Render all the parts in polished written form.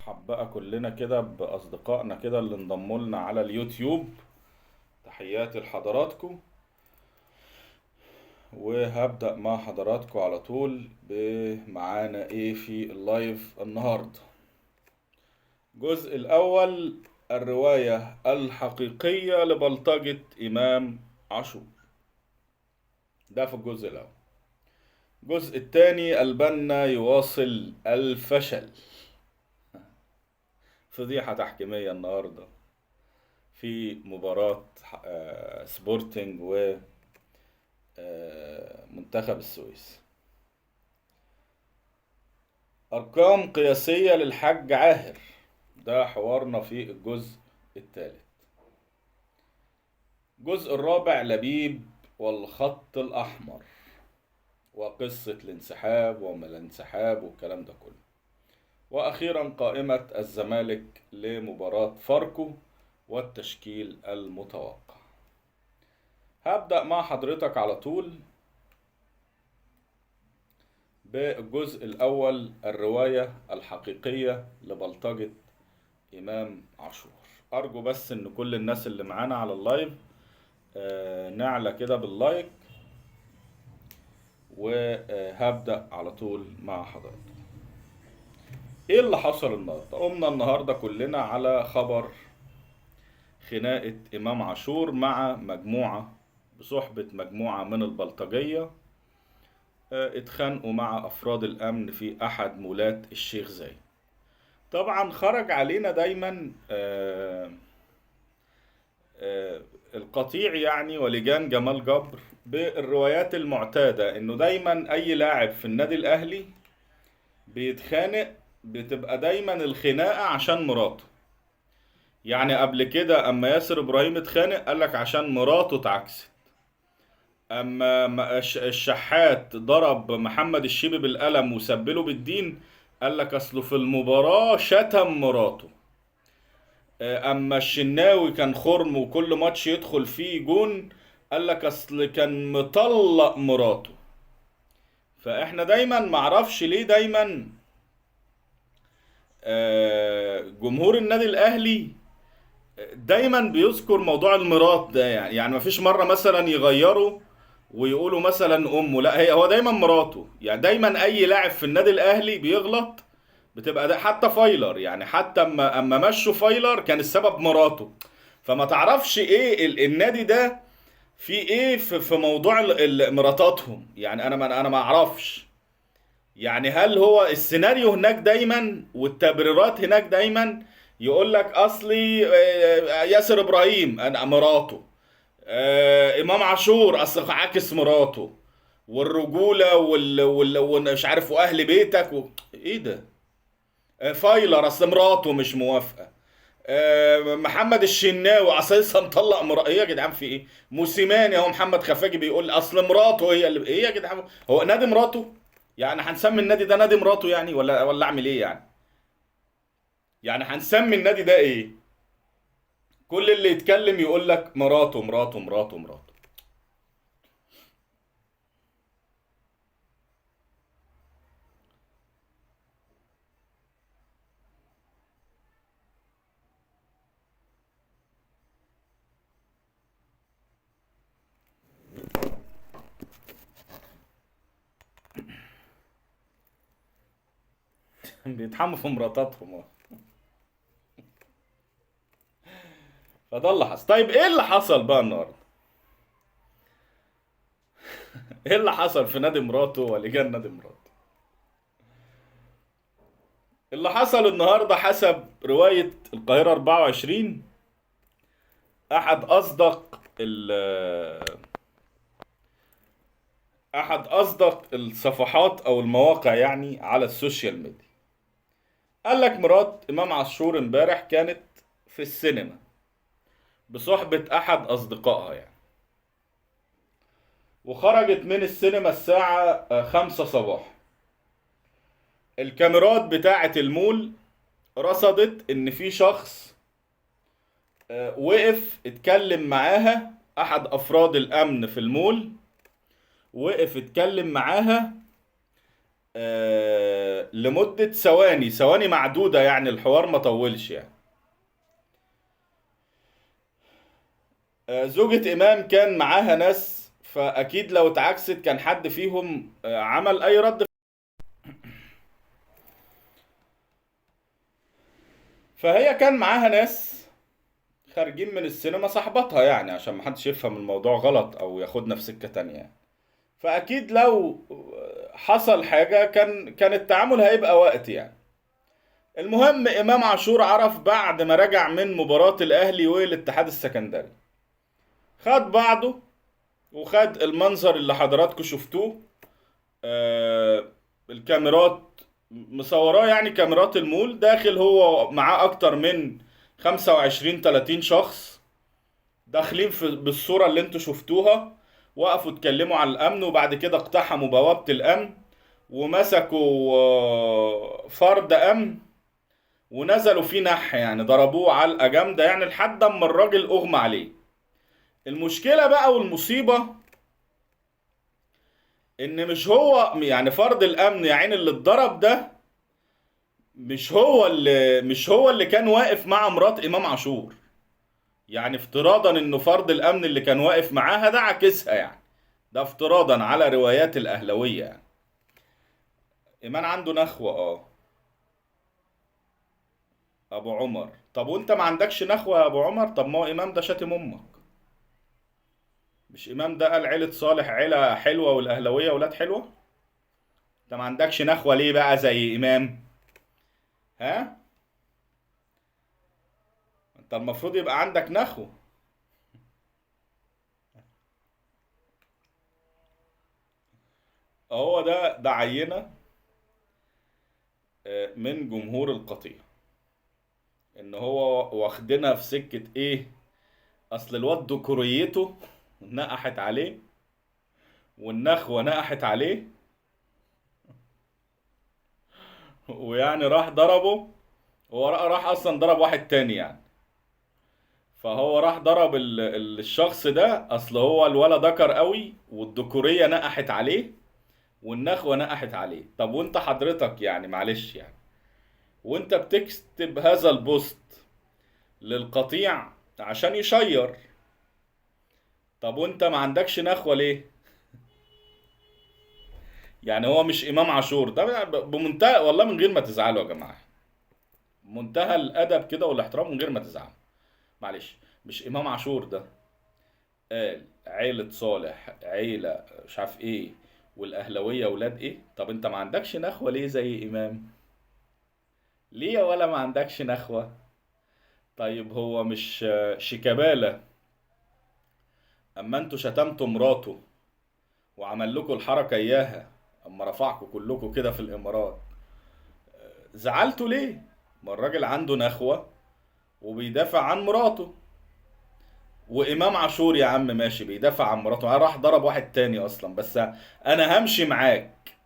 نرحب بقى كلنا كده بأصدقائنا كده اللي انضموا لنا على اليوتيوب. تحياتي لحضراتكم، وهبدأ مع حضراتكم على طول بمعانا ايه في اللايف النهاردة. الجزء الأول، الرواية الحقيقية لبلطجة إمام عاشور. ده في الجزء الأول. الجزء الثاني، البنا يواصل الفشل. فضيحة تحكيمية النهاردة في مباراة سبورتنج ومنتخب السويس. أرقام قياسية للحاج عاهر، ده حوارنا في الجزء الثالث. الجزء الرابع، لبيب والخط الأحمر، وقصة الانسحاب وما الانسحاب والكلام ده كله. وأخيرا قائمة الزمالك لمباراة فاركو والتشكيل المتوقع. هبدأ مع حضرتك على طول بالجزء الأول، الرواية الحقيقية لبلطجة إمام عاشور. أرجو بس إن كل الناس اللي معانا على اللايف نعلى كده باللايك، وهبدأ على طول مع حضرتك. إيه اللي حصل النهاردة؟ قمنا النهاردة كلنا على خبر خناقة إمام عاشور مع مجموعة، بصحبة مجموعة من البلطجية. اتخانقوا مع أفراد الأمن في أحد مولات الشيخ زايد. طبعا خرج علينا دايما القطيع يعني ولجان جمال جبر بالروايات المعتادة انه دايما اي لاعب في النادي الاهلي بيتخانق، بتبقى دايما الخناقة عشان مراته. يعني قبل كده اما ياسر ابراهيم اتخانق قالك عشان مراته اتعكست. اما الشحات ضرب محمد الشيبي بالقلم وسبله بالدين، قالك اصله في المباراة شتم مراته. اما الشناوي كان خرم وكل ماتش يدخل فيه جون، قال لك اصل كان مطلق مراته. فاحنا دايما معرفش ليه دايما جمهور النادي الاهلي دايما بيذكر موضوع المرات ده. يعني مفيش مرة مثلا يغيروا ويقولوا مثلا امه، لا هو دايما مراته. يعني دايما اي لاعب في النادي الاهلي بيغلط بتبقى ده. حتى فايلر، يعني حتى اما مشوا فايلر كان السبب مراته. فما تعرفش ايه النادي ده في ايه في موضوع مراتاتهم. يعني انا ما اعرفش. يعني هل هو السيناريو هناك دايما والتبريرات هناك دايما يقول لك اصلي ياسر ابراهيم انا مراته، امام عاشور اصل عاكس مراته، والرجوله ومش عارف واهل بيتك ايه ده. فايلر اصل مراته مش موافقه. محمد الشناوي اساسا مطلق ايه يا جدعان في ايه. موسيماني اهو محمد خفاجي بيقول اصل مراته هي اللي ايه يا جدعان. هو نادي مراته؟ يعني هنسمي النادي ده نادي مراته يعني ولا اعمل ايه يعني؟ يعني هنسمي النادي ده ايه؟ كل اللي يتكلم يقول لك مراته مراته مراته مراته. بيتحموا في مراتاتهم. فده اللي حصل. طيب ايه اللي حصل بقى النهارده؟ ايه اللي حصل في نادي مراته ولجان نادي مراته؟ اللي حصل النهارده حسب رواية القاهرة 24، احد اصدق احد اصدق الصفحات او المواقع يعني على السوشيال ميديا، قال لك مرات امام عاشور امبارح كانت في السينما بصحبة احد اصدقائها يعني، وخرجت من السينما الساعة 5 صباحا. الكاميرات بتاعة المول رصدت ان في شخص وقف اتكلم معاها، احد افراد الامن في المول وقف اتكلم معاها لمدة ثواني معدودة، يعني الحوار ما طولش يعني. زوجة إمام كان معاها ناس، فأكيد لو اتعكست كان حد فيهم عمل أي رد. فهي كان معاها ناس خارجين من السينما، صاحبتها يعني، عشان محدش يفهم الموضوع غلط أو ياخدنا في سكة تانية يعني. فأكيد لو حصل حاجة كان التعامل هيبقى وقت يعني. المهم إمام عاشور عرف بعد ما رجع من مباراة الأهلي والاتحاد السكندري، خد بعضه وخد المنظر اللي حضراتكم شفتوه. آه الكاميرات مصوراه، يعني كاميرات المول، داخل هو معاه اكتر من 25 30 شخص داخلين بالصورة اللي انتوا شفتوها. وقفوا اتكلموا عن الامن، وبعد كده اقتحموا بوابة الامن ومسكوا فرد امن ونزلوا فيه نح، يعني ضربوه علقة جامدة يعني لحد اما الراجل اغمى عليه. المشكلة بقى والمصيبة ان مش هو يعني فرد الامن يعني اللي اتضرب ده، مش هو اللي كان واقف مع مرات امام عاشور. يعني افتراضا انه فرد الامن اللي كان واقف معاها ده عاكسها يعني، ده افتراضا على روايات الاهلويه يعني. ايمان عنده نخوه، ابو عمر. طب وانت ما عندكش نخوه يا ابو عمر؟ طب ما هو امام ده شاتم امك. مش امام ده قال عيله صالح عيله حلوه والاهلويه ولاد حلوه؟ انت ما عندكش نخوه ليه بقى زي امام؟ ها؟ انت المفروض يبقى عندك نخوه. هو ده عينه من جمهور القطيع، ان هو واخدنا في سكة ايه؟ اصل الواد ذكوريته نقحت عليه والنخوة نقحت عليه، ويعني راح ضربه. هو راح اصلا ضرب واحد تاني يعني. فهو راح ضرب الشخص ده، اصل هو الولد ذكر قوي والذكورية نقحت عليه والنخوة نقحت عليه. طب وانت حضرتك يعني معلش يعني، وانت بتكتب هذا البوست للقطيع عشان يشير، طب وانت ما عندكش نخوة ليه؟ يعني هو مش امام عاشور ده بمنتهى والله، من غير ما تزعلوا يا جماعه، منتهى الادب كده والاحترام من غير ما تزعلوا، معلش. مش امام عاشور ده قال عيله صالح عيله مش عارف ايه والاهلاويه ولاد ايه؟ طب انت ما عندكش نخوه ليه زي امام؟ ليه ولا ما عندكش نخوه؟ طيب هو مش شيكابالا اما انتوا شتمتوا مراته وعمل لكم الحركه اياها اما رفعكم كلكم كده في الامارات، زعلتوا ليه؟ ما الراجل عنده نخوة وبيدافع عن مراته. وإمام عاشور يا عم ماشي بيدافع عن مراته، أنا راح ضرب واحد تاني أصلا، بس أنا همشي معاك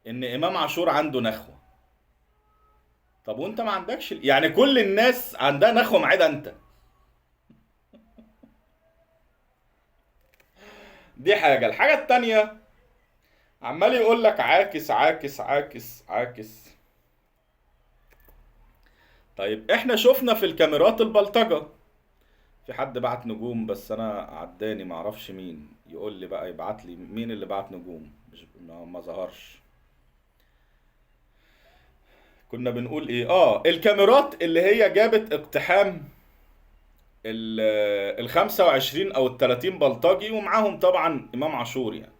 إن إمام عاشور عنده نخوة. طب وأنت ما عندكش؟ يعني كل الناس عندها نخوة ما عدا أنت. دي حاجة. الحاجة التانية، عمال يقول لك عاكس عاكس عاكس عاكس. طيب احنا شفنا في الكاميرات البلطجة. في حد بعت نجوم بس انا عداني معرفش مين، يقول لي بقى يبعت لي مين اللي بعت نجوم، مش ما ظهرش. كنا بنقول ايه؟ الكاميرات اللي هي جابت اقتحام ال 25 او ال 30 بلطجي ومعاهم طبعا امام عاشور يعني.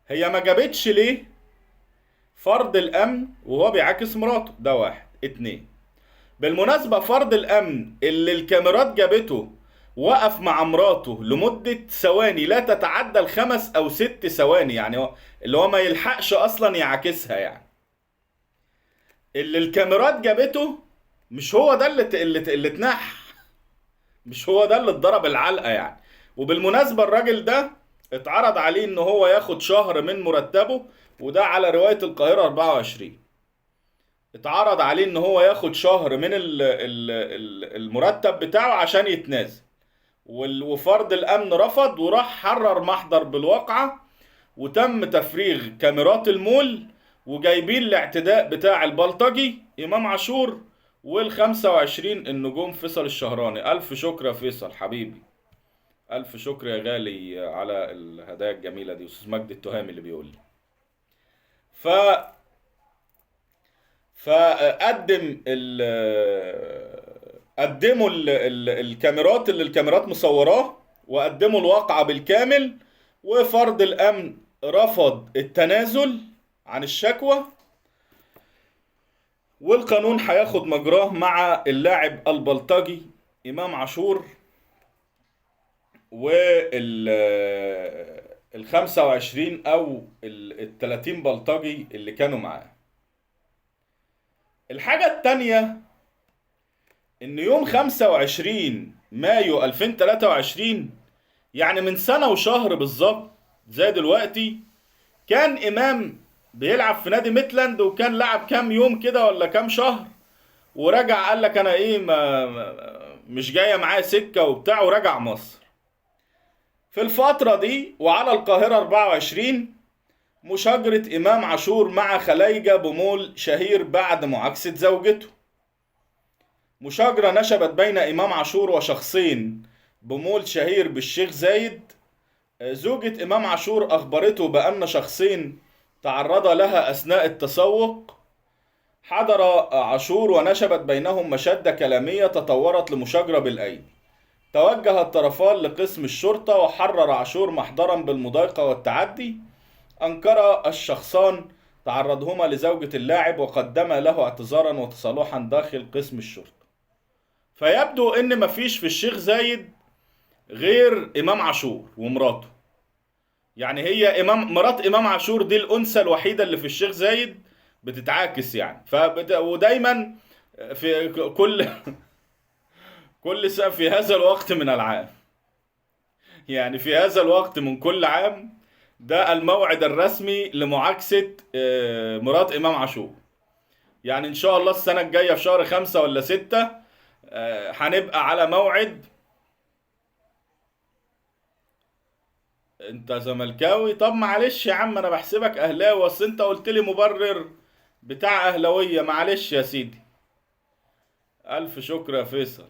هي ما جابتش ليه فرد الامن وهو بيعاكس مراته؟ ده واحد. اتنين، بالمناسبة فرد الأمن اللي الكاميرات جابته وقف مع مراته لمدة ثواني لا تتعدى الخمس أو ست ثواني، يعني اللي هو ما يلحقش أصلا يعاكسها يعني. اللي الكاميرات جابته مش هو ده اللي اتنح، مش هو ده اللي اتضرب العلقة يعني. وبالمناسبة الراجل ده اتعرض عليه ان هو ياخد شهر من مرتبه، وده على رواية القاهرة 24. اتعرض عليه ان هو ياخد شهر من المرتب بتاعه عشان يتنازل، وفرد الامن رفض وراح حرر محضر بالواقعة وتم تفريغ كاميرات المول، وجايبين الاعتداء بتاع البلطجي إمام عاشور، وال25 النجوم فيصل الشهراني. ألف شكر يا فيصل حبيبي، ألف شكر يا غالي على الهدايا الجميلة دي. أستاذ مجدي التهامي اللي بيقول لي. ف فقدم قدموا الكاميرات اللي الكاميرات مصوراه، وقدموا الواقعة بالكامل، وفرد الأمن رفض التنازل عن الشكوى، والقانون هياخد مجراه مع اللاعب البلطجي إمام عاشور وال ال 25 أو ال 30 بلطجي اللي كانوا معاه. الحاجة التانية إن يوم 25 مايو 2023، يعني من سنة وشهر بالظبط زي دلوقتي، كان إمام بيلعب في نادي ميتلاند، وكان لعب كام يوم كده ولا كام شهر، ورجع قال لك أنا إيه مش جاية معايا سكة وبتاع، ورجع مصر. في الفترة دي وعلى القاهرة 24 مشاجرة إمام عاشور مع خلايجة بمول شهير بعد معاكسة زوجته. مشاجرة نشبت بين إمام عاشور وشخصين بمول شهير بالشيخ زايد. زوجة إمام عاشور أخبرته بأن شخصين تعرض لها أثناء التسوق. حضر عاشور ونشبت بينهم مشادة كلامية تطورت لمشاجرة بالأيدي. توجه الطرفان لقسم الشرطة، وحرر عاشور محضرا بالمضايقة والتعدي. أنكر الشخصان تعرضهما لزوجة اللاعب، وقدما له اعتذارا وتصالحا داخل قسم الشرطة. فيبدو ان مفيش في الشيخ زايد غير امام عاشور ومراته. يعني هي مرات امام عاشور دي الانثى الوحيده اللي في الشيخ زايد بتتعاكس يعني. ودايما في كل سنه في هذا الوقت من العام، يعني في هذا الوقت من كل عام، ده الموعد الرسمي لمعاكسه مرات امام عاشور. يعني ان شاء الله السنه الجايه في شهر 5 ولا 6 هنبقى على موعد. انت زملكاوي؟ طب معلش يا عم، انا بحسبك اهلاوي، اصل انت قلت لي مبرر بتاع اهلاويه. معلش يا سيدي. الف شكر يا فيصل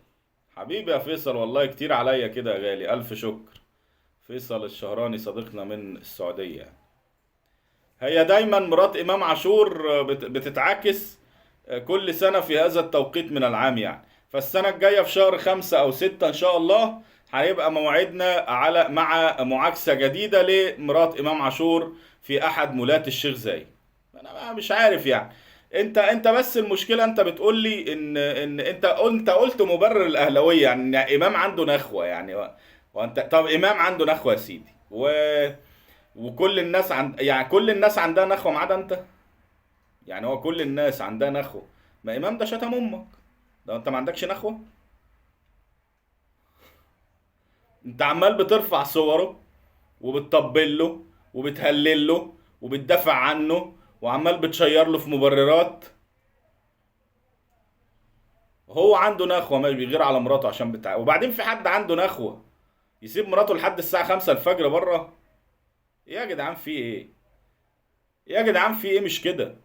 حبيبي. يا فيصل والله كتير عليا كده يا غالي، الف شكر. فيصل الشهراني صديقنا من السعوديه. هي دايما مرات امام عاشور بتتعاكس كل سنه في هذا التوقيت من العام يعني. فالسنه الجايه في شهر 5 أو 6 ان شاء الله هيبقى موعدنا على مع معاكسة جديدة لمرات إمام عاشور في أحد مولات الشيخ زايد. أنا مش عارف يعني. أنت بس المشكلة أنت بتقول لي إن أنت قلت مبرر الأهلاوية، يعني إن إمام عنده نخوة يعني. وأنت طب إمام عنده نخوة يا سيدي، وكل الناس يعني كل الناس عندها نخوة ما عدا أنت. يعني هو كل الناس عندها نخوة، ما إمام ده شتم أمك، ده أنت ما عندكش نخوة. أنت عمال بترفع صوره وبتطبل له وبتهلل له وبتدافع عنه، وعمال بتشير له في مبررات. هو عنده نخوة مش بيغير على مراته عشان بتاع. وبعدين في حد عنده نخوة يسيب مراته لحد الساعة 5 الفجر بره؟ ايه يا جدعان في ايه؟ يا جدعان في ايه؟ مش كده.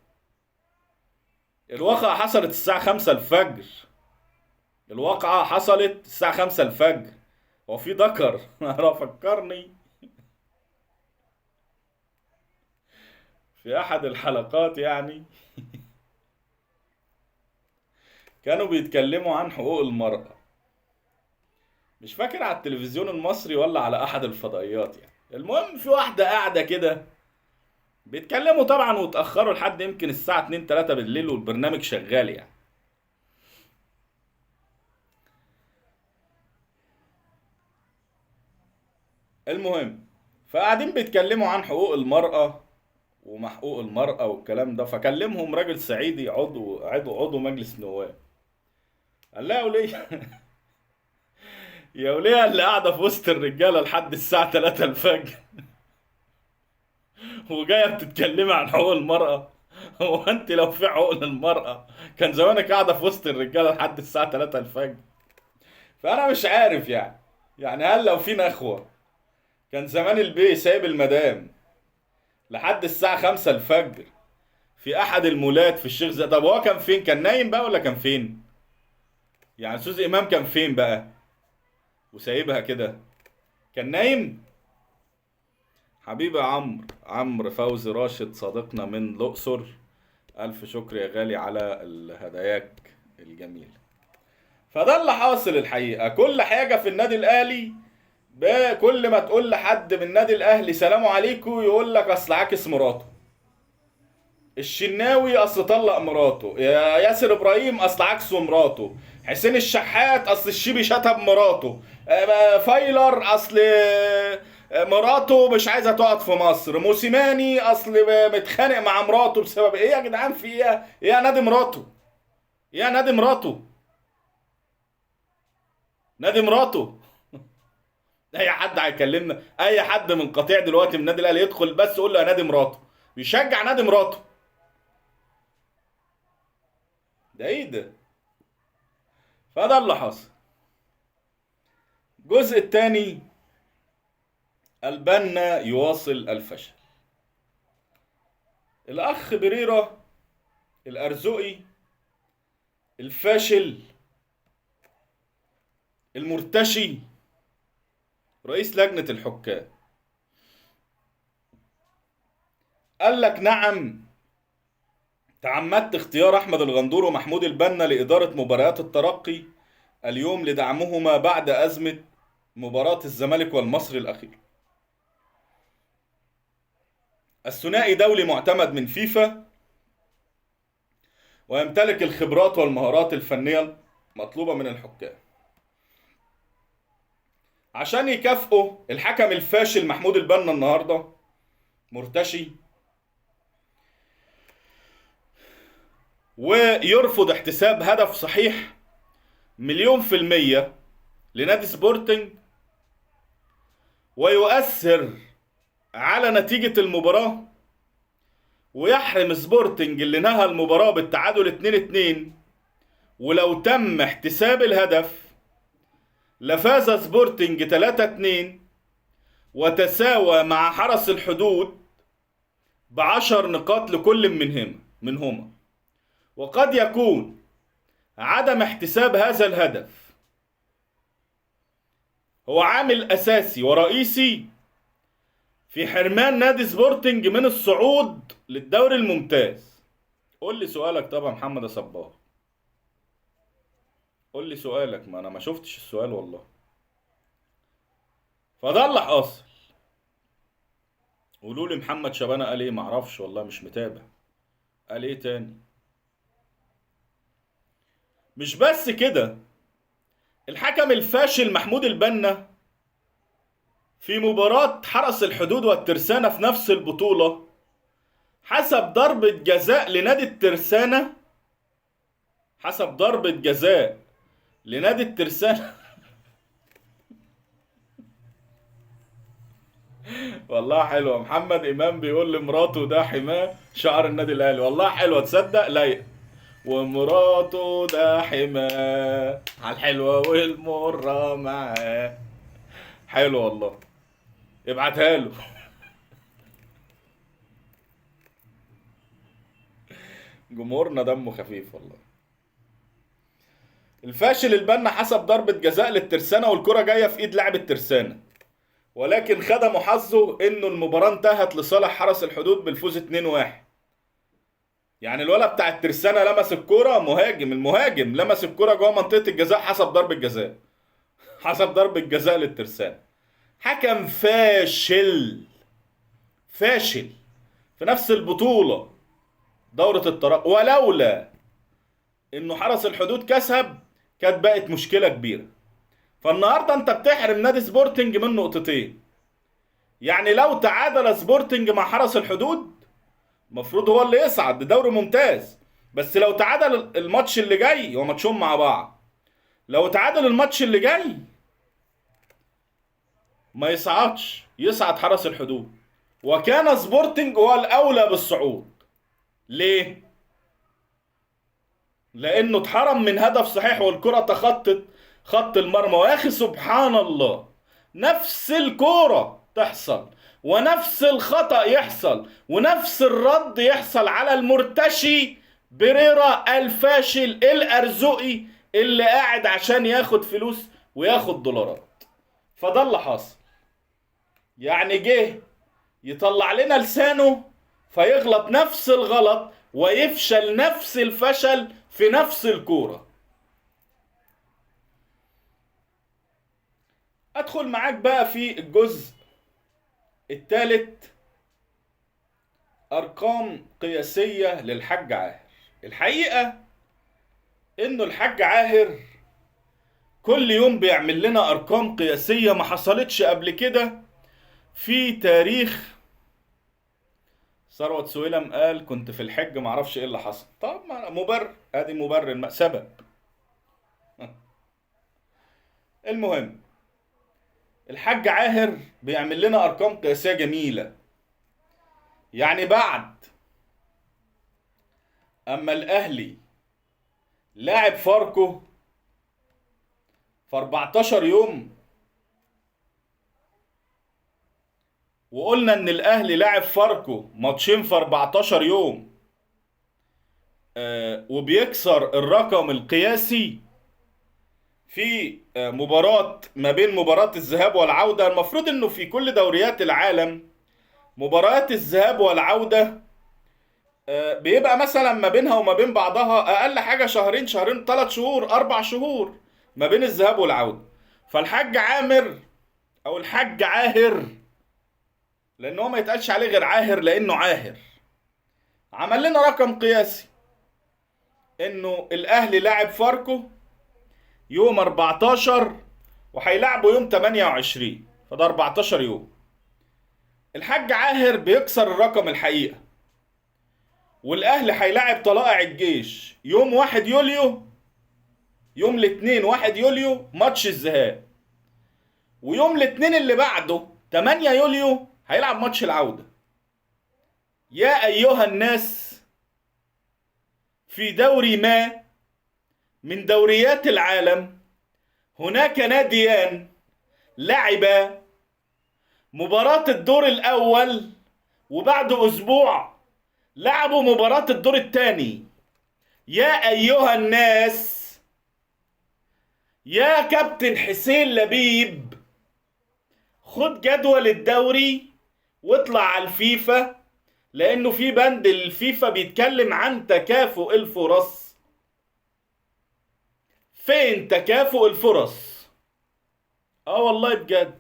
الواقعة حصلت الساعة 5 الفجر. الواقعة حصلت الساعة 5 الفجر. هو في ذكر انا فكرني في احد الحلقات يعني كانوا بيتكلموا عن حقوق المرأة. مش فاكر على التلفزيون المصري ولا على احد الفضائيات يعني. المهم في واحدة قاعدة كده بيتكلموا طبعا، واتأخروا لحد يمكن الساعة 2 3 بالليل والبرنامج شغال يعني. المهم فقاعدين بيتكلموا عن حقوق المرأة وما حقوق المرأة والكلام ده. فكلمهم راجل صعيدي عضو مجلس نواب. قال لها يا ولية يا ولية اللي قاعدة في وسط الرجالة لحد الساعة 3 الفجر وجاية بتتكلمي عن حقوق المرأة. هو انت لو في حقوق للمرأة كان زمانك قاعدة في وسط الرجالة لحد الساعة 3 الفجر. فأنا مش عارف يعني. يعني هل لو في نخوة كان زمان البيه سايب المدام لحد الساعة 5 الفجر في احد المولات في الشيخ زايد. طب هو كان فين؟ كان نايم بقى ولا كان فين؟ يعني استاذ امام كان فين بقى وسايبها كده؟ كان نايم؟ حبيبي عمرو فوزي راشد صديقنا من الاقصر، الف شكر يا غالي على هداياك الجميله. فده اللي حاصل الحقيقه. كل حاجه في النادي الاهلي، كل ما تقول لحد من النادي الاهلي سلام عليكم يقول لك اصل عاكس مراته، الشناوي اصل طلق مراته، يا ياسر ابراهيم اصل عكسه مراته، حسين الشحات اصل الشيبي شتم مراته، فايلر اصل مراته مش عايزه تقعد في مصر، موسيماني اصل متخانق مع مراته بسبب ايه يا جدعان؟ في ايه يا نادي مراته؟ يا نادي مراته؟ نادي مراته. اي حد هيكلمنا، اي حد من قطيع دلوقتي من النادي الاهلي يدخل بس يقول له يا نادي مراته، بيشجع نادي مراته. ده ايه ده؟ فده اللي حصل. الجزء الثاني، البنا يواصل الفشل. الاخ بريرة الارزقي الفاشل المرتشي رئيس لجنة الحكام قال لك نعم، تعمدت اختيار احمد الغندور ومحمود البنا لادارة مباريات الترقي اليوم لدعمهما بعد ازمة مباراة الزمالك والمصري الاخير. الثنائي دولي معتمد من فيفا ويمتلك الخبرات والمهارات الفنية المطلوبة من الحكام. عشان يكافئوا الحكم الفاشل محمود البنا النهارده مرتشي ويرفض احتساب هدف صحيح 100% لنادي سبورتنج ويؤثر على نتيجة المباراة ويحرم سبورتنج اللي نهى المباراة بالتعادل 2-2، ولو تم احتساب الهدف لفاز سبورتنج 3-2 وتساوى مع حرس الحدود ب10 نقاط لكل منهما. وقد يكون عدم احتساب هذا الهدف هو عامل أساسي ورئيسي في حرمان نادي سبورتنج من الصعود للدوري الممتاز. قول لي سؤالك طبعا محمد صباح، قول لي سؤالك، ما انا ما شفتش السؤال والله. فده اللي حاصل. قولوا لي محمد شبانه قال ايه؟ معرفش والله، مش متابع. قال ايه تاني؟ مش بس كده، الحكم الفاشل محمود البنا في مباراة حرس الحدود والترسانة في نفس البطولة حسب ضربة جزاء لنادي الترسانة، حسب ضربة جزاء لنادي الترسانة. والله حلوة. محمد إمام بيقول لمراته ده حماه شعر النادي الأهلي. والله حلوة، تصدق؟ لايق. ومراته ده حماه على الحلوة والمرة معاه. حلو والله، ابعتها له. جمهورنا دمه خفيف والله. الفاشل البنا حسب ضربة جزاء للترسانة والكرة جاية في ايد لاعب الترسانة، ولكن خدم حظه انه المباراة انتهت لصالح حرس الحدود بالفوز 2-1. يعني الولد بتاع الترسانة لمس الكرة، المهاجم لمس الكرة جوه منطقة الجزاء حسب ضربة جزاء. حسب ضربة جزاء للترسانة. حكم فاشل فاشل في نفس البطولة دورة الترقي، ولولا انه حرس الحدود كسب كانت بقت مشكلة كبيرة. فالنهارده انت بتحرم نادي سبورتنج من نقطتين. يعني لو تعادل سبورتنج مع حرس الحدود المفروض هو اللي يصعد لدوري ممتاز، بس لو تعادل الماتش اللي جاي، هو ماتشهم مع بعض، لو تعادل الماتش اللي جاي ما يصعدش، يصعد حرس الحدود، وكان سبورتنج هو الاولى بالصعود. ليه؟ لانه اتحرم من هدف صحيح والكرة تخطت خط المرمى. ويا اخي سبحان الله، نفس الكرة تحصل ونفس الخطأ يحصل ونفس الرد يحصل على المرتشي بريرا الفاشل الأرزقي اللي قاعد عشان ياخد فلوس وياخد دولارات. فده اللي حاصل. يعني جه يطلع لنا لسانه فيغلط نفس الغلط ويفشل نفس الفشل في نفس الكورة. ادخل معاك بقى في الجزء الثالث، ارقام قياسية للحاج عاهر. الحقيقة انه الحاج عاهر كل يوم بيعمل لنا ارقام قياسية ما حصلتش قبل كده في تاريخ. ثروت سويلم قال كنت في الحج ما اعرفش ايه اللي حصل. طب ما مبرر، ادي مبرر، سبب. المهم الحاج عاهر بيعمل لنا ارقام قياسيه جميله. يعني بعد اما الاهلي لاعب فاركو في 14 يوم، وقلنا ان الاهلي لاعب فاركو ماتشين في 14 يوم، وبيكسر الرقم القياسي في مباراة ما بين مباراة الذهاب والعودة. المفروض انه في كل دوريات العالم مباريات الذهاب والعودة بيبقى مثلا ما بينها وما بين بعضها اقل حاجة شهرين، 3 شهور، 4 شهور ما بين الذهاب والعودة. فالحاج عامر او الحاج عاهر، لان هو ما يتقالش عليه غير عاهر لانه عاهر، عمل لنا رقم قياسي انه الاهلي لاعب فاركو يوم 14 وهيلعبوا يوم 28، فده 14 يوم. الحاج عاهر بيكسر الرقم الحقيقة. والاهلي هيلاعب طلائع الجيش يوم 1 يوليو، يوم الاثنين 1 يوليو ماتش الذهاب، ويوم الاثنين اللي بعده 8 يوليو هيلعب ماتش العودة. يا ايها الناس، في دوري ما من دوريات العالم هناك ناديان لعبا مباراة الدور الأول وبعد أسبوع لعبوا مباراة الدور الثاني. يا أيها الناس، يا كابتن حسين لبيب، خد جدول الدوري واطلع على الفيفا، لأنه في بند الفيفا بيتكلم عن تكافؤ الفرص. فين تكافؤ الفرص؟ والله بجد،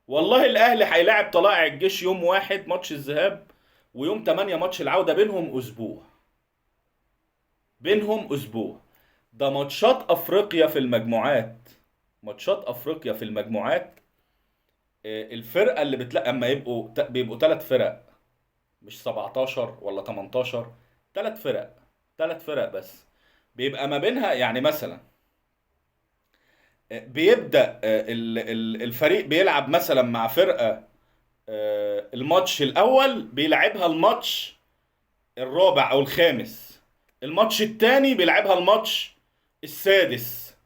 والله الاهلي هيلاعب طلائع الجيش يوم 1 ماتش الذهاب، ويوم 8 ماتش العودة، بينهم اسبوع. بينهم اسبوع. ده ماتشات افريقيا في المجموعات. ماتشات افريقيا في المجموعات. الفرقة اللي بتلاقي اما بيبقوا 3 فرق، مش 17 ولا 18، 3 فرق. 3 فرق بس بيبقى ما بينها. يعني مثلا بيبدأ الفريق بيلعب مثلا مع فرقة الماتش الأول بيلعبها الماتش الرابع أو الخامس، الماتش التاني بيلعبها الماتش السادس،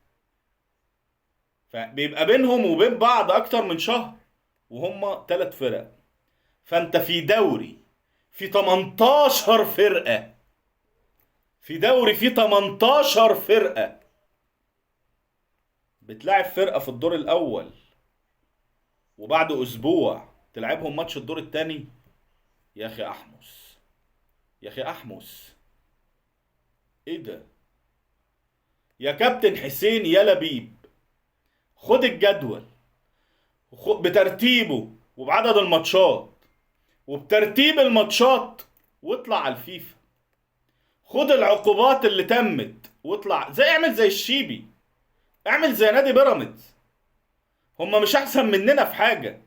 فبيبقى بينهم وبين بعض أكتر من شهر، وهم 3 فرق. فأنت في دوري في 18 فرقة، في دوري في 18 فرقة، بتلعب فرقة في الدور الأول وبعد أسبوع تلعبهم ماتش الدور الثاني. يا أخي أحمس، يا أخي أحمس، إيه ده؟ يا كابتن حسين يا لبيب، خد الجدول بترتيبه وبعدد الماتشات وبترتيب الماتشات واطلع على الفيفا. خد العقوبات اللي تمت واطلع اعمل زي الشيبي، اعمل زي نادي بيراميدز. هم مش احسن مننا في حاجة.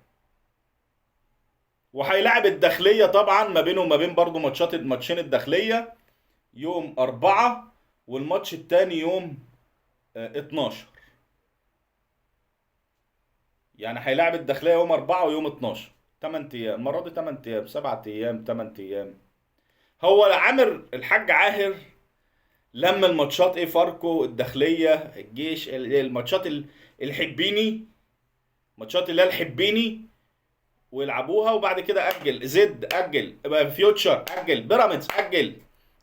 وهيلاعب الداخلية طبعا، ما بينه وما بين برضه ماتشين الداخلية يوم 4 والماتش التاني يوم 12. يعني هيلاعب الداخلية يوم 4 ويوم 12، 8 ايام. المرة دي 8 ايام، 7 ايام، 8 ايام. هو عامر الحاج عاهر لما الماتشات فاركو، الداخلية، الجيش، الماتشات الحبيني، ماتشات اللي هي الحبيني، ويلعبوها، وبعد كده اجل زد، اجل فيوتشر، اجل بيراميدز، اجل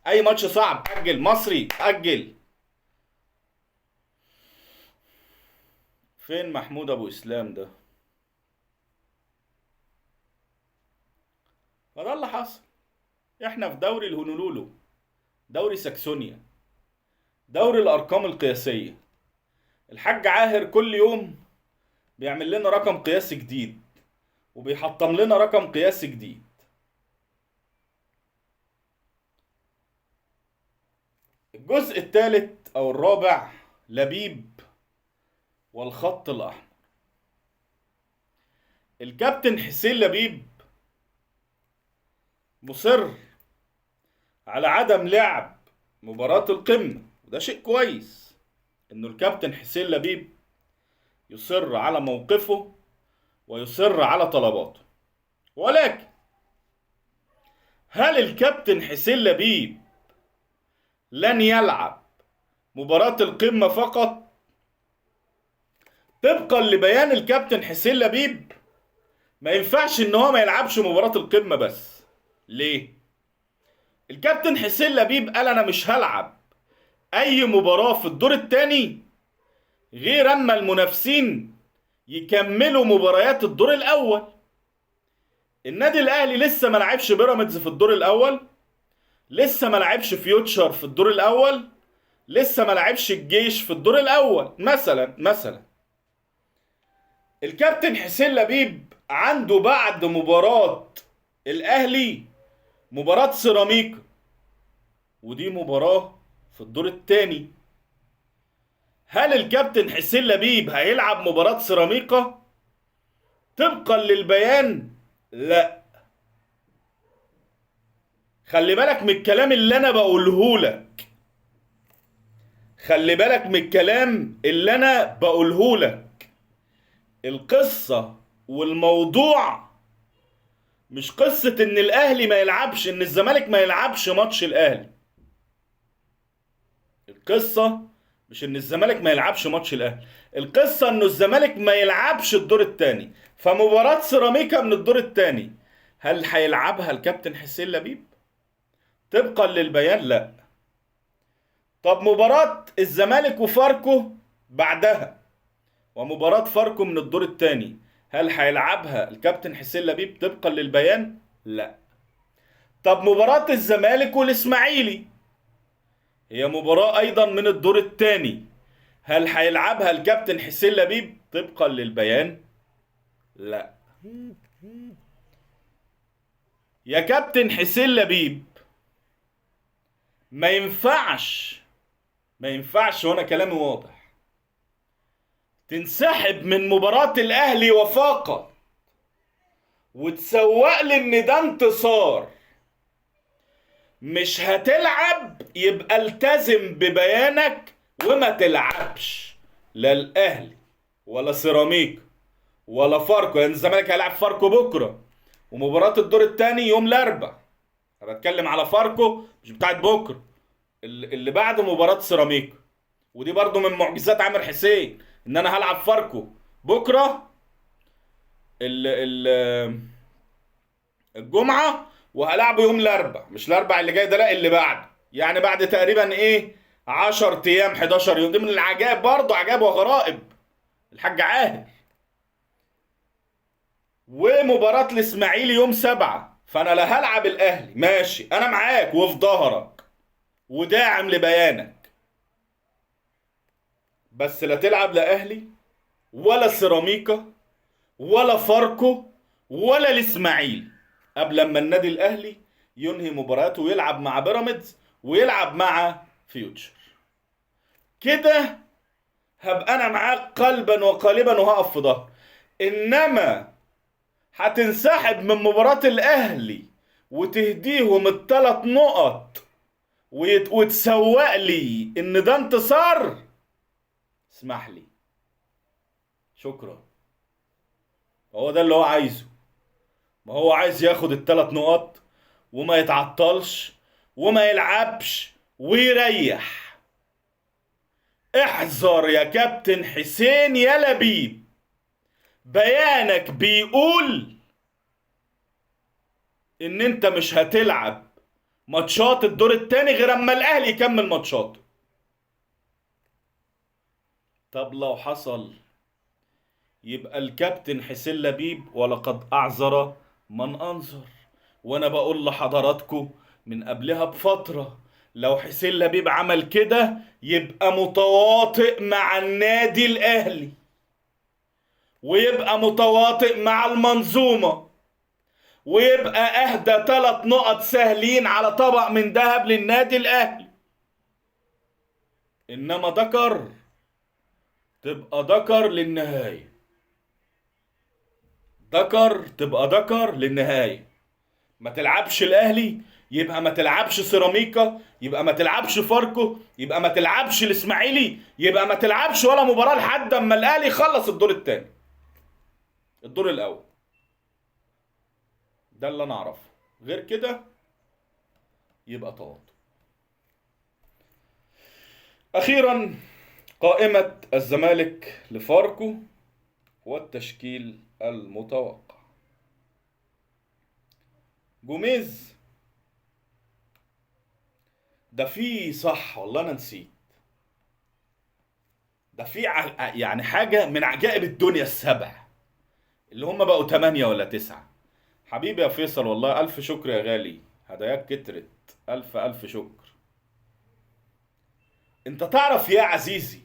اي ماتش صعب، اجل مصري، اجل. فين محمود ابو اسلام ده؟ فده اللي حصل. احنا في دوري الهونولولو، دوري ساكسونيا، دوري الارقام القياسيه. الحاج عاهر كل يوم بيعمل لنا رقم قياسي جديد، وبيحطم لنا رقم قياسي جديد. الجزء الثالث او الرابع، لبيب والخط الاحمر. الكابتن حسين لبيب مصر على عدم لعب مباراة القمة، وده شيء كويس انه الكابتن حسين لبيب يصر على موقفه ويصر على طلباته. ولكن هل الكابتن حسين لبيب لن يلعب مباراة القمة فقط؟ طبقا لبيان الكابتن حسين لبيب ما ينفعش ان هو ما يلعبش مباراة القمة بس. ليه؟ الكابتن حسين لبيب قال انا مش هلعب اي مباراة في الدور الثاني غير اما المنافسين يكملوا مباريات الدور الاول. النادي الاهلي لسه ما لعبش بيراميدز في الدور الاول، لسه ما لعبش فيوتشر في الدور الاول، لسه ما لعبش الجيش في الدور الاول مثلا. الكابتن حسين لبيب عنده بعد مباراة الاهلي مباراة سيراميكا، ودي مباراة في الدور الثاني. هل الكابتن حسين لبيب هيلعب مباراة سيراميكا؟ طبقا للبيان لا. خلي بالك من الكلام اللي انا بقوله لك، خلي بالك من الكلام اللي انا بقوله لك. القصة والموضوع مش قصة ان الاهلي ما يلعبش، ان الزمالك ما يلعبش ماتش الاهلي. القصة مش ان الزمالك ما يلعبش ماتش الاهلي، القصة انه الزمالك ما يلعبش الدور الثاني. فمباراة سيراميكا من الدور الثاني هل هيلعبها الكابتن حسين لبيب؟ طبقا للبيان لا. طب مباراة الزمالك وفاركو بعدها، ومباراة فاركو من الدور الثاني، هل هيلعبها الكابتن حسين لبيب طبقا للبيان؟ لا. طب مباراة الزمالك والاسماعيلي هي مباراة ايضا من الدور الثاني، هل هيلعبها الكابتن حسين لبيب طبقا للبيان؟ لا. يا كابتن حسين لبيب ما ينفعش، ما ينفعش، وانا كلامي واضح، تنسحب من مباراة الاهلي وفاقط وتسوق لي ان ده انتصار. مش هتلعب يبقى التزم ببيانك وما تلعبش، لا الاهلي ولا سيراميكا ولا فاركو. يعني الزمالك هيلعب فاركو بكره، ومباراة الدور الثاني يوم الاربعاء. انا بتكلم على فاركو مش بتاعت بكره، اللي بعد مباراة سيراميكا. ودي برضو من معجزات عامر حسين، ان انا هلعب فاركو بكره ال ال الجمعة، وهلعبه يوم الاربعاء، مش الاربعاء اللي جاي ده، لا اللي بعد، يعني بعد تقريبا ايه 10 ايام 11 يوم. دي من العجائب برضو، عجائب وغرائب الحاج عاهر. ومباراة الاسماعيلي يوم 7، فانا لا هلعب الاهلي ماشي، انا معاك وفي ظهرك وداعم لبيانك، بس لا تلعب لا اهلي ولا سيراميكا ولا فاركو ولا الاسماعيلي قبل لما النادي الاهلي ينهي مباراته ويلعب مع بيراميدز ويلعب مع فيوتشر. كده هبقى انا معاك قلبا وقالبا وهقف في ظهر. انما هتنسحب من مباراة الاهلي وتهديهم الثلاث نقط وتسوق لي ان ده انتصار، اسمح لي، شكرا. هو ده اللي هو عايزه، ما هو عايز ياخد الثلاث نقط وما يتعطلش وما يلعبش ويريح. احذر يا كابتن حسين يا لبيب، بيانك بيقول ان انت مش هتلعب ماتشات الدور التاني غير اما الاهلي يكمل ماتشاته. طب لو حصل، يبقى الكابتن حسين لبيب ولقد اعذر من انظر. وانا بقول لحضراتكم من قبلها بفترة، لو حسين لبيب عمل كده يبقى متواطئ مع النادي الاهلي، ويبقى متواطئ مع المنظومة، ويبقى اهدى 3 نقط سهلين على طبق من ذهب للنادي الاهلي. انما ذكر، تبقى ذكر للنهاية. ذكر تبقى ذكر للنهاية. ما تلعبش الاهلي يبقى ما تلعبش سيراميكا، يبقى ما تلعبش فاركو، يبقى ما تلعبش الاسماعيلي، يبقى ما تلعبش ولا مباراة لحد اما الاهلي يخلص الدور الثاني، الدور الاول. ده اللي انا اعرفه، غير كده يبقى تواضع. اخيرا، قائمة الزمالك لفاركو والتشكيل المتوقع. جوميز ده فيه، صح والله انا نسيت، ده فيه يعني حاجة من عجائب الدنيا السبع اللي هم بقوا 8 ولا 9. حبيبي يا فيصل، والله الف شكر يا غالي، هداياك كترت، الف الف شكر. انت تعرف يا عزيزي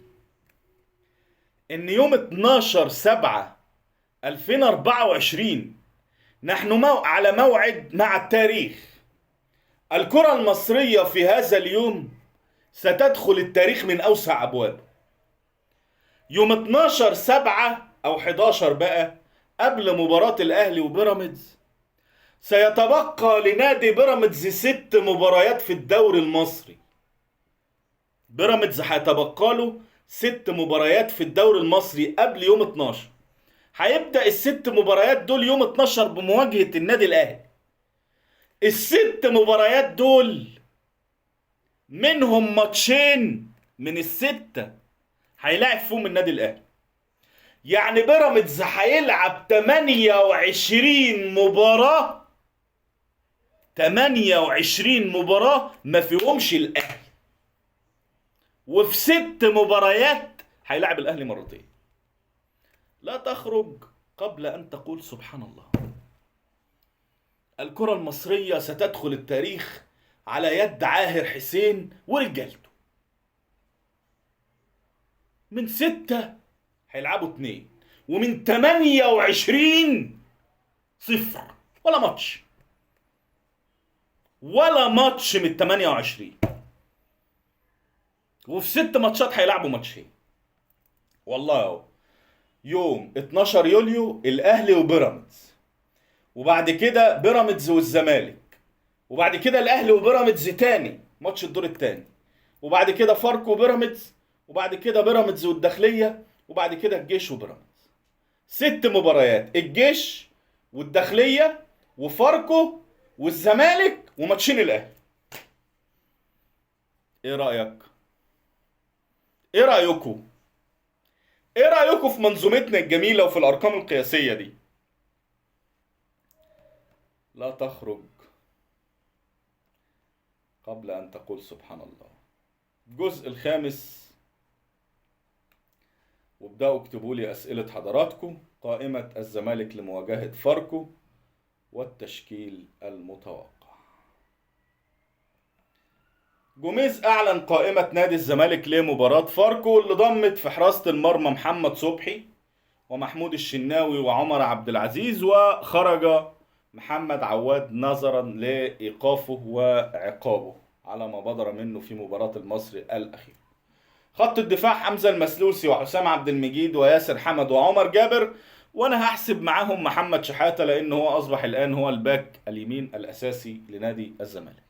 ان يوم 12/7/2024 نحن على موعد مع التاريخ. الكرة المصرية في هذا اليوم ستدخل التاريخ من أوسع أبوابه. يوم 12/7 أو 11 بقى، قبل مباراة الأهلي وبيراميدز، سيتبقى لنادي بيراميدز 6 مباريات في الدوري المصري. بيراميدز هيتبقى له 6 مباريات في الدوري المصري قبل يوم 12. هيبدأ ال6 مباريات دول يوم 12 بمواجهة النادي الأهلي. ال6 مباريات دول منهم ماتشين من ال6 هيلاعب فيهم النادي الأهلي. يعني بيراميدز هيلعب 28 مباراة، 28 مباراة ما فيهمش الأهلي، وفي 6 مباريات هيلاعب الأهلي مرتين. لا تخرج قبل أن تقول سبحان الله. الكرة المصرية ستدخل التاريخ على يد عاهر حسين ورجالته. من 6 هيلعبوا 2، ومن 28 0، ولا ماتش، ولا ماتش من 28. وفي 6 ماتشات هيلعبوا ماتشين. والله اهو، يوم 12 يوليو الأهلي وبيراميدز، وبعد كده بيراميدز والزمالك، وبعد كده الاهلي وبيراميدز تاني ماتش الدور التاني، وبعد كده فاركو وبيراميدز، وبعد كده بيراميدز والداخليه، وبعد كده الجيش وبيراميدز. 6 مباريات، الجيش والداخليه وفاركو والزمالك وماتشين الاهلي. ايه رايك؟ ايه رايكم؟ ايه رايكم في منظومتنا الجميله وفي الارقام القياسيه دي؟ لا تخرج قبل أن تقول سبحان الله. الجزء الخامس، وابدأوا اكتبوا لي أسئلة حضراتكم. قائمة الزمالك لمواجهة فاركو والتشكيل المتوقع. جوميز أعلن قائمة نادي الزمالك لمباراة فاركو، اللي ضمت في حراسة المرمى محمد صبحي ومحمود الشناوي وعمر عبد العزيز، وخرج محمد عواد نظرا لإيقافه وعقابه على ما بدر منه في مباراة المصري الأخير. خط الدفاع حمزة المسلوسي وحسام عبد المجيد وياسر حمد وعمر جابر، وانا هحسب معاهم محمد شحاتة لانه هو اصبح الان هو الباك اليمين الاساسي لنادي الزمالك.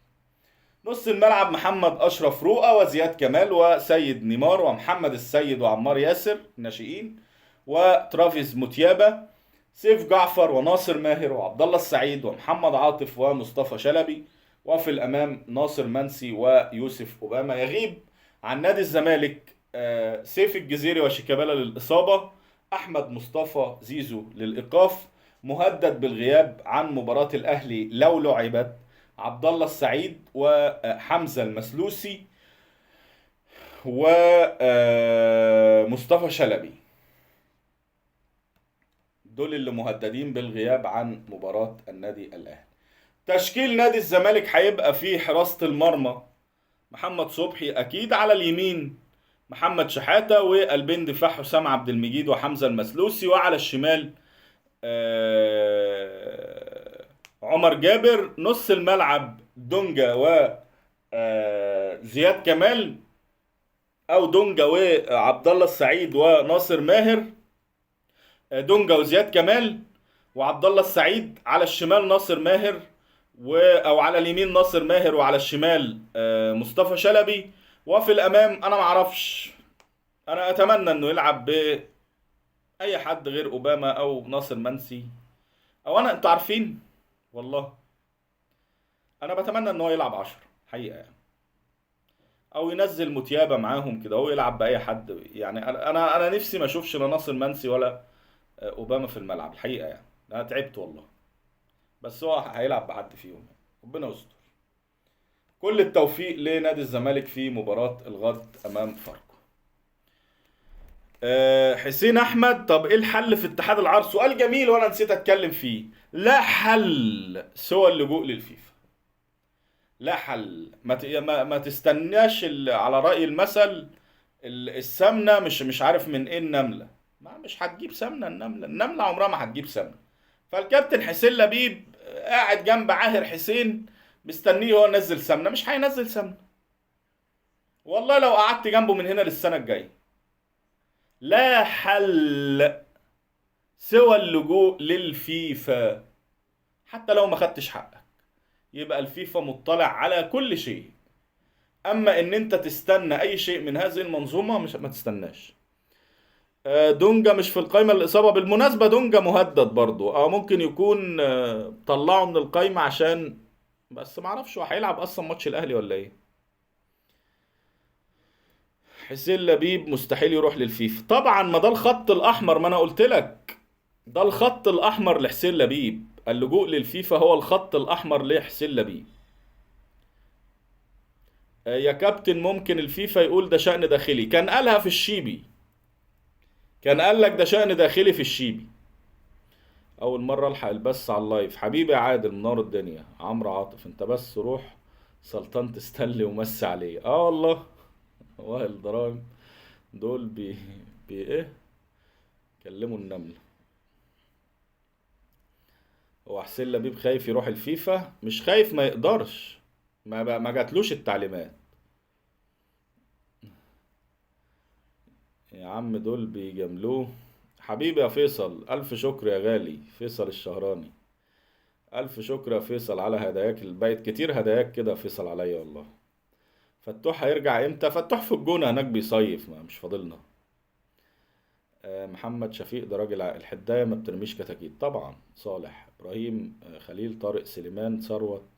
نص الملعب محمد اشرف رؤى وزياد كمال وسيد نيمار ومحمد السيد وعمار ياسر ناشئين وترافيس موتيابا. سيف جعفر وناصر ماهر وعبد الله السعيد ومحمد عاطف ومصطفى شلبي. وفي الامام ناصر منسي ويوسف اوباما. يغيب عن نادي الزمالك سيف الجزيري وشيكابالا للاصابه، احمد مصطفى زيزو للايقاف، مهدد بالغياب عن مباراة الأهلي لو لعبت عبد الله السعيد وحمزة المسلوسي ومصطفى شلبي. دول اللي مهددين بالغياب عن مباراة النادي الأهلي. تشكيل نادي الزمالك هيبقى فيه حراسة المرمى محمد صبحي أكيد، على اليمين محمد شحاتة، وقلبين دفاع حسام عبد المجيد وحمزة المسلوسي، وعلى الشمال عمر جابر. نص الملعب دونجا و زياد كمال، او دونجا وعبد الله السعيد وناصر ماهر. دونجا وزياد كمال وعبد الله السعيد، على الشمال ناصر ماهر او على اليمين ناصر ماهر، وعلى الشمال مصطفى شلبي. وفي الامام انا ما اعرفش، انا اتمنى انه يلعب باي حد غير اوباما او ناصر منسي، او انتوا عارفين والله انا بتمنى ان هو يلعب 10 حقيقه يعني. او ينزل متيابه معاهم كده، هو يلعب باي حد يعني. انا نفسي ما اشوفش لا ناصر منسي ولا اوباما في الملعب الحقيقه يعني. انا تعبت والله، بس هو هيلعب بحد فيهم يعني. ربنا يستر. كل التوفيق لنادي الزمالك في مباراة الغد امام فاركو. حسين احمد، طب ايه الحل في اتحاد العرض؟ سؤال جميل وانا نسيت اتكلم فيه. لا حل سوى اللجوء للفيفا. لا حل. ما تستناش على رأي المثل السمنة مش عارف من ايه النملة. ما مش هتجيب سمنة النملة عمرها ما هتجيب سمنة. فالكابتن حسين لبيب قاعد جنب عاهر حسين مستنيه هو ينزل سمنة، مش هينزل سمنة والله لو قعدت جنبه من هنا للسنة الجاية. لا حل سوى اللجوء للفيفا. حتى لو ما خدتش حقك يبقى الفيفا مطلع على كل شيء. اما ان انت تستنى اي شيء من هذه المنظومة مش، ما تستناش. دونجا مش في القايمة الإصابة بالمناسبة. دونجا مهدد برضو، ممكن يكون طلعه من القايمة عشان، بس معرفش هو هيلعب أصلا ماتش الأهلي ولا إيه. حسين لبيب مستحيل يروح للفيفا طبعا، ما ده الخط الأحمر، ما أنا قلت لك ده الخط الأحمر لحسين لبيب. اللجوء للفيفا هو الخط الأحمر لحسين لبيب. يا كابتن ممكن الفيفا يقول ده شأن داخلي، كان قالها في الشيبي، كان قال لك ده شأن داخلي في الشيبي. اول مره الحق البث على اللايف. حبيبي يا عادل منور الدنيا. عمرو عاطف، انت بس روح سلطنة ستانلي ومسي عليه. والله وائل دراهم دول ايه كلموا النمل. هو حسين لبيب خايف يروح الفيفا؟ مش خايف، ما يقدرش، ما جاتلوش التعليمات يا عم. دول بيجاملوه. حبيبي يا فيصل، الف شكر يا غالي. فيصل الشهراني، الف شكر يا فيصل على هداياك. البيت كتير هداياك كده يا فيصل عليا والله. فتوح هيرجع امتى؟ فتوح في الجونة هناك بيصيف، ما مش فاضلنا. محمد شفيق ده راجل الحداية ما بترميش كتاكيت طبعا. صالح ابراهيم، خليل، طارق سليمان، ثروت،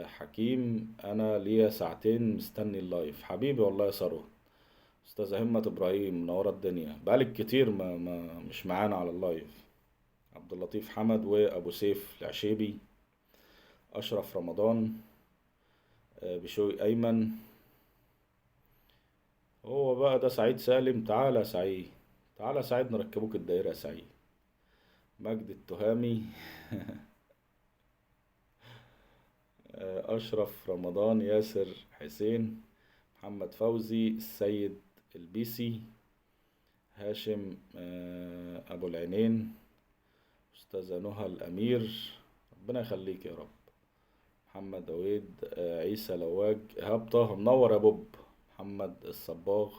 حكيم. انا ليا ساعتين مستني اللايف. حبيبي والله يا ثروت. استاذة همة ابراهيم منورة الدنيا، بقالك كتير ما مش معانا على اللايف. عبد اللطيف حمد وابو سيف العشيبي. اشرف رمضان، بشوي ايمن. هو بقى ده سعيد سالم. تعالى يا سعيد، تعالى يا سعيد نركبوك الدائرة يا سعيد. مجد التهامي أشرف رمضان، ياسر حسين، محمد فوزي، السيد البيسي، هاشم أبو العينين، أستاذة نهى الأمير، ربنا يخليك يا رب. محمد عويد، عيسى لواج، إيهاب طه منور يا بوب، محمد الصباغ،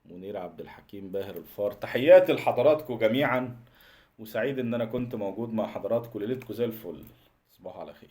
منير عبد الحكيم، باهر الفار. تحياتي لحضراتكم جميعا، وسعيد ان انا كنت موجود مع حضراتكم. ليلتكم زي الفل. تصبحوا على خير.